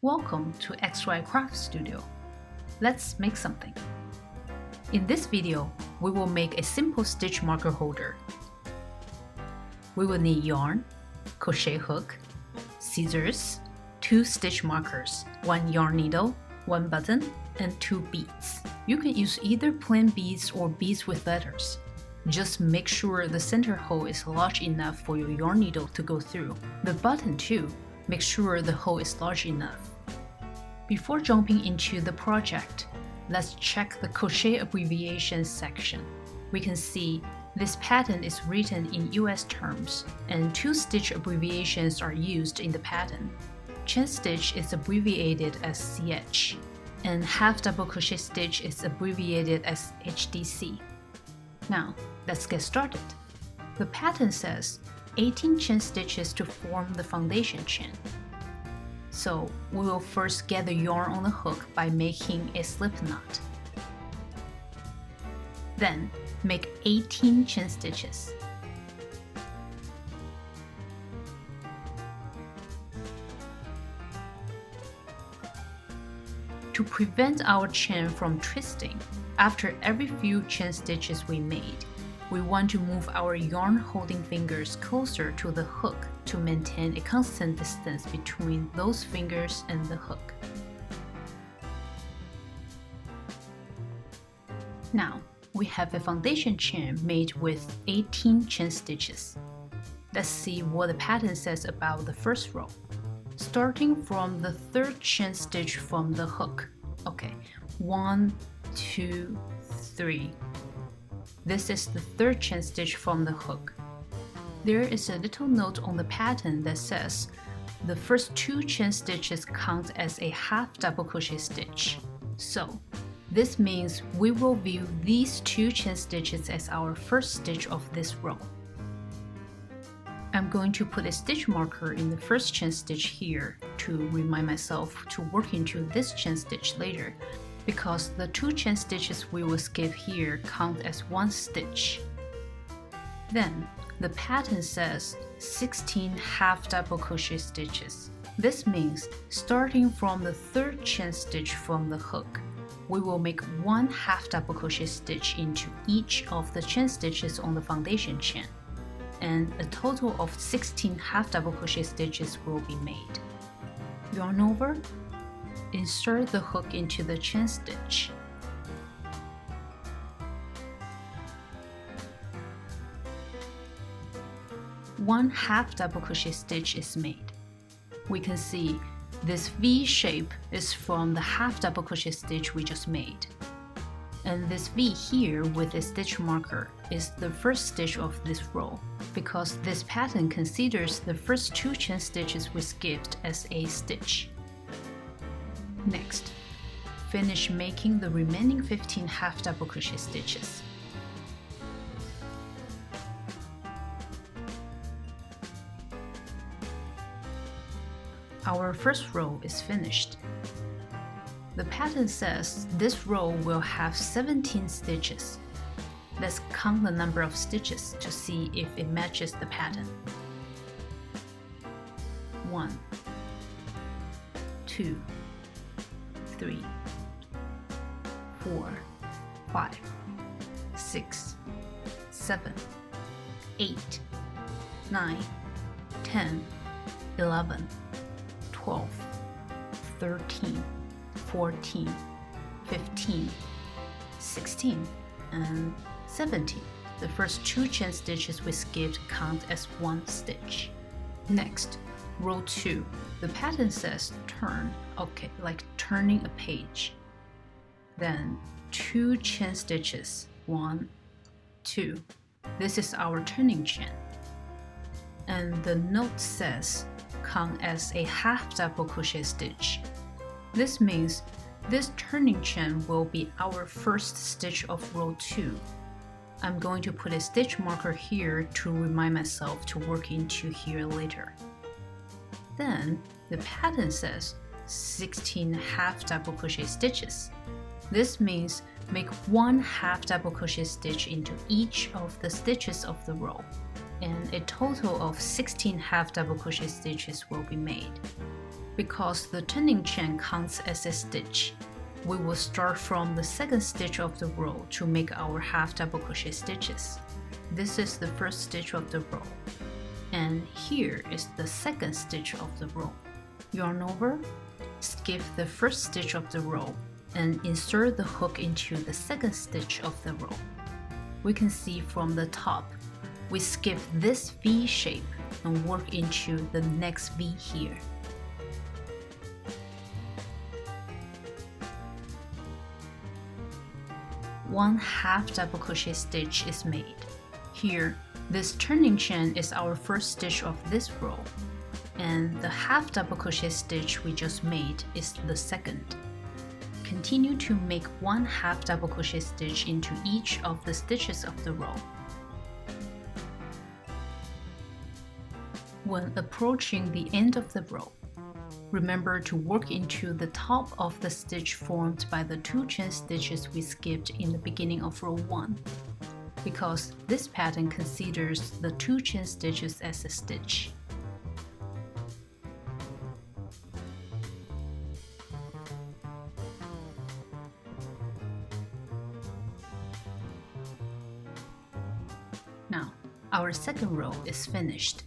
Welcome to XY Craft Studio. Let's make something. In this video, we will make a simple stitch marker holder. We will need yarn, crochet hook, scissors, 2 stitch markers, 1 yarn needle, 1 button, and 2 beads. You can use either plain beads or beads with letters. Just make sure the center hole is large enough for your yarn needle to go through. The button too, make sure the hole is large enough. Before jumping into the project, let's check the Crochet Abbreviations section. We can see this pattern is written in US terms, and 2 stitch abbreviations are used in the pattern. Chain stitch is abbreviated as CH, and half double crochet stitch is abbreviated as HDC. Now, let's get started. The pattern says 18 chain stitches to form the foundation chain. So, we will first get the yarn on the hook by making a slip knot. Then, make 18 chain stitches. To prevent our chain from twisting, after every few chain stitches we made, we want to move our yarn holding fingers closer to the hook to maintain a constant distance between those fingers and the hook. Now, we have a foundation chain made with 18 chain stitches. Let's see what the pattern says about the first row. Starting from the 3rd chain stitch from the hook. Okay, 1, 2, 3. This is the 3rd chain stitch from the hook. There is a little note on the pattern that says the first 2 chain stitches count as a half double crochet stitch. So, this means we will view these 2 chain stitches as our first stitch of this row. I'm going to put a stitch marker in the first chain stitch here to remind myself to work into this chain stitch later, because the 2 chain stitches we will skip here count as 1 stitch. Then, the pattern says 16 half double crochet stitches. This means starting from the 3rd chain stitch from the hook, we will make 1 half double crochet stitch into each of the chain stitches on the foundation chain, and a total of 16 half double crochet stitches will be made. Yarn over, insert the hook into the chain stitch. One half double crochet stitch is made. We can see this V shape is from the half double crochet stitch we just made. And this V here with a stitch marker is the first stitch of this row, because this pattern considers the first 2 chain stitches we skipped as a stitch. Next, finish making the remaining 15 half double crochet stitches. Our first row is finished. The pattern says this row will have 17 stitches. Let's count the number of stitches to see if it matches the pattern. 1, 2, 3, 4, 5, 6, 7, 8, 9, 10, 11, 12, 13, 14, 15, 16, and 17. The first 2 chain stitches we skipped count as 1 stitch. Next, row 2. The pattern says turn, okay, like turning a page. Then 2 chain stitches, 1, 2. This is our turning chain. And the note says count as a half double crochet stitch. This means this turning chain will be our first stitch of row 2. I'm going to put a stitch marker here to remind myself to work into here later. Then, the pattern says 16 half double crochet stitches. This means make 1 half double crochet stitch into each of the stitches of the row, and a total of 16 half double crochet stitches will be made. Because the turning chain counts as a stitch, we will start from the second stitch of the row to make our half double crochet stitches. This is the first stitch of the row, and here is the second stitch of the row. Yarn over, skip the first stitch of the row, and insert the hook into the second stitch of the row. We can see from the top, we skip this V shape and work into the next V here. One half double crochet stitch is made. Here, this turning chain is our first stitch of this row, and the half double crochet stitch we just made is the second. Continue to make one half double crochet stitch into each of the stitches of the row. When approaching the end of the row, remember to work into the top of the stitch formed by the 2 chain stitches we skipped in the beginning of row 1, because this pattern considers the 2 chain stitches as a stitch. Now, our second row is finished.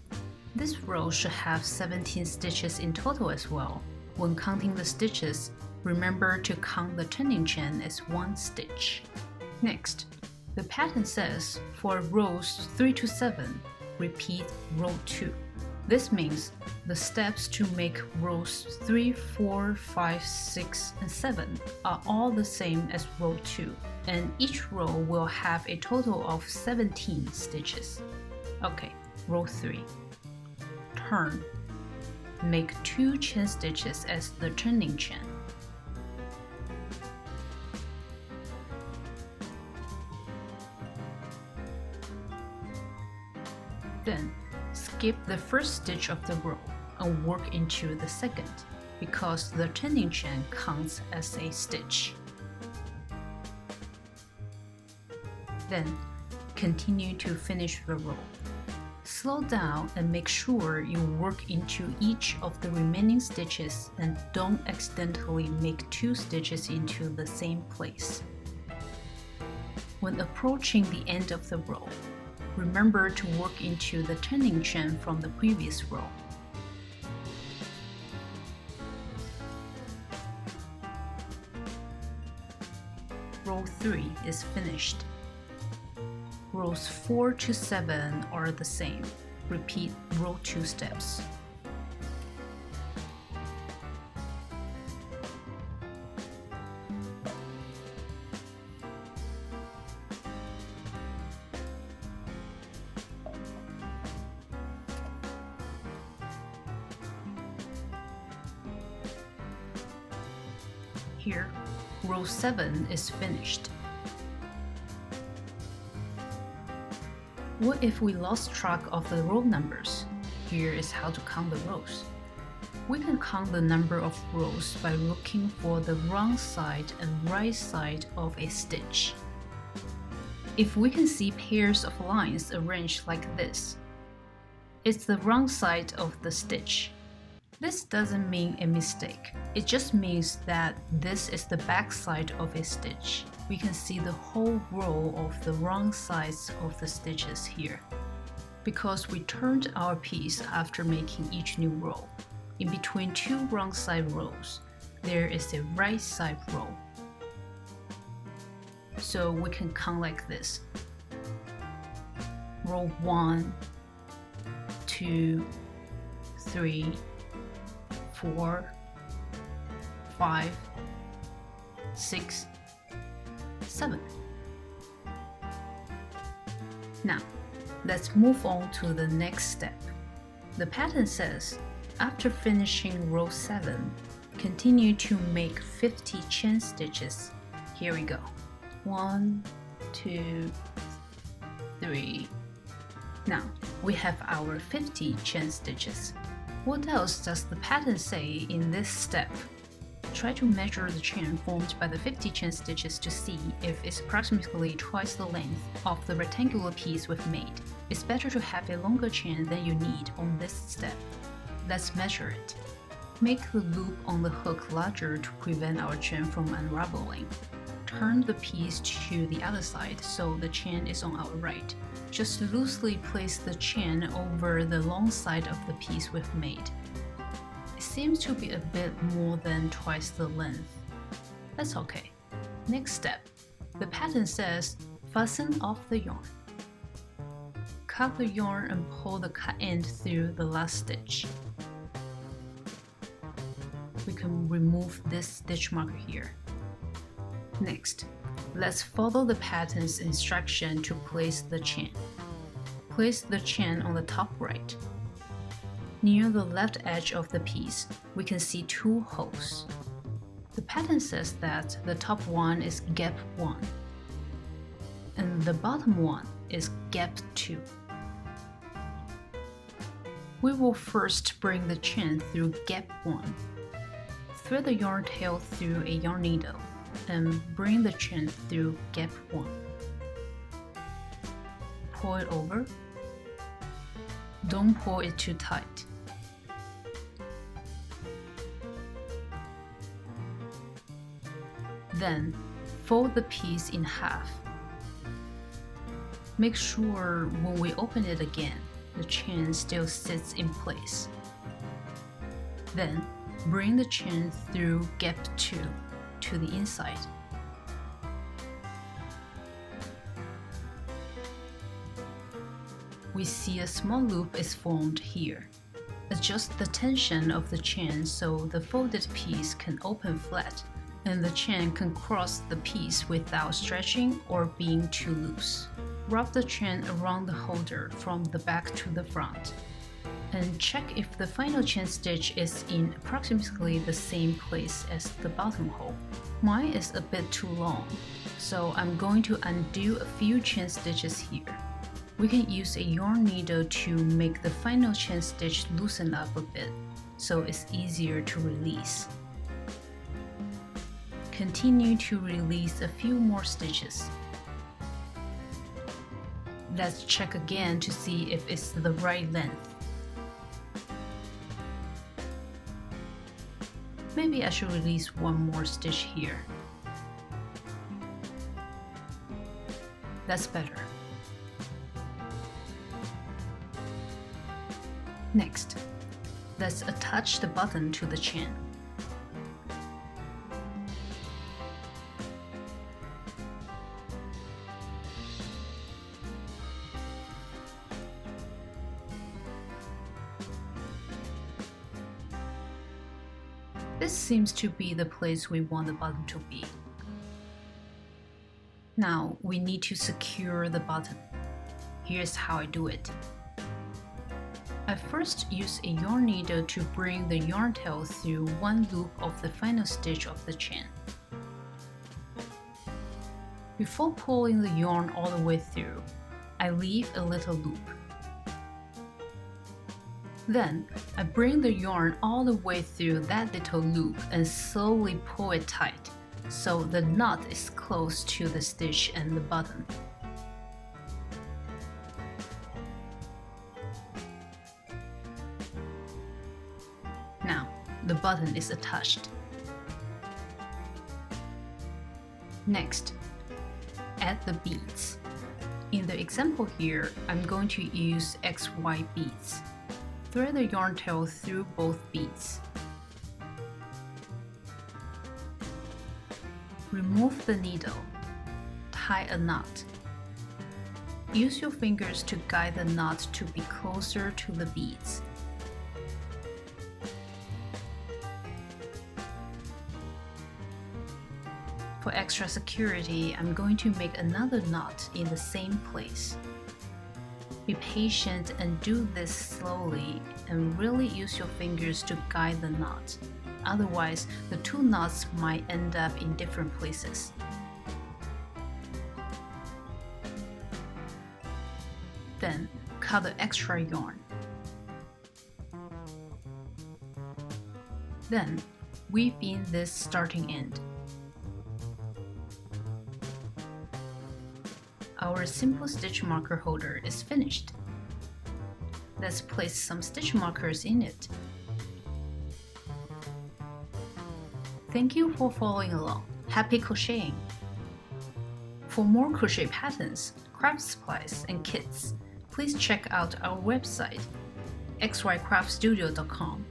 This row should have 17 stitches in total as well. When counting the stitches, remember to count the turning chain as 1 stitch. Next, the pattern says for rows 3 to 7, repeat row 2. This means the steps to make rows 3, 4, 5, 6, and 7 are all the same as row 2, and each row will have a total of 17 stitches. Okay, row 3. Turn. Make 2 chain stitches as the turning chain. Then, skip the first stitch of the row and work into the second, because the turning chain counts as a stitch. Then, continue to finish the row. Slow down and make sure you work into each of the remaining stitches and don't accidentally make 2 stitches into the same place. When approaching the end of the row, remember to work into the turning chain from the previous row. Row 3 is finished. Rows 4 to 7 are the same. Repeat row 2 steps. Here, row 7 is finished. What if we lost track of the row numbers? Here is how to count the rows. We can count the number of rows by looking for the wrong side and right side of a stitch. If we can see pairs of lines arranged like this, it's the wrong side of the stitch. This doesn't mean a mistake. It just means that this is the back side of a stitch. We can see the whole row of the wrong sides of the stitches here, because we turned our piece after making each new row. In between 2 wrong side rows, there is a right side row. So we can count like this. Row 1, 2, 3, 4, 5, 6, 7. Now, let's move on to the next step. The pattern says, after finishing row 7, continue to make 50 chain stitches. Here we go. 1, 2, 3. Now, we have our 50 chain stitches. What else does the pattern say in this step? Try to measure the chain formed by the 50 chain stitches to see if it's approximately twice the length of the rectangular piece we've made. It's better to have a longer chain than you need on this step. Let's measure it. Make the loop on the hook larger to prevent our chain from unraveling. Turn the piece to the other side so the chain is on our right. Just loosely place the chain over the long side of the piece we've made. It seems to be a bit more than twice the length. That's okay. Next step. The pattern says, fasten off the yarn. Cut the yarn and pull the cut end through the last stitch. We can remove this stitch marker here. Next, let's follow the pattern's instruction to place the chain. Place the chain on the top right. Near the left edge of the piece, we can see two holes. The pattern says that the top one is gap 1 and the bottom one is gap 2. We will first bring the chain through gap 1. Thread the yarn tail through a yarn needle and bring the chain through gap 1. Pull it over. Don't pull it too tight. Then, fold the piece in half. Make sure when we open it again, the chain still sits in place. Then, bring the chain through gap 2 to the inside. We see a small loop is formed here. Adjust the tension of the chain so the folded piece can open flat and the chain can cross the piece without stretching or being too loose. Wrap the chain around the holder from the back to the front and check if the final chain stitch is in approximately the same place as the bottom hole. Mine is a bit too long, so I'm going to undo a few chain stitches here. We can use a yarn needle to make the final chain stitch loosen up a bit, so it's easier to release. Continue to release a few more stitches. Let's check again to see if it's the right length. Maybe I should release one more stitch here. That's better. Next, let's attach the button to the chain. This seems to be the place we want the button to be. Now we need to secure the button. Here's how I do it. I first use a yarn needle to bring the yarn tail through one loop of the final stitch of the chain. Before pulling the yarn all the way through, I leave a little loop. Then, I bring the yarn all the way through that little loop and slowly pull it tight, so the knot is close to the stitch and the button. Now, the button is attached. Next, add the beads. In the example here, I'm going to use XY beads. Thread the yarn tail through both beads. Remove the needle. Tie a knot. Use your fingers to guide the knot to be closer to the beads. For extra security, I'm going to make another knot in the same place. Be patient and do this slowly and really use your fingers to guide the knot. Otherwise, the two knots might end up in different places. Then, cut the extra yarn. Then, weave in this starting end. Our simple stitch marker holder is finished. Let's place some stitch markers in it. Thank you for following along. Happy crocheting! For more crochet patterns, craft supplies, and kits, please check out our website, xycraftstudio.com.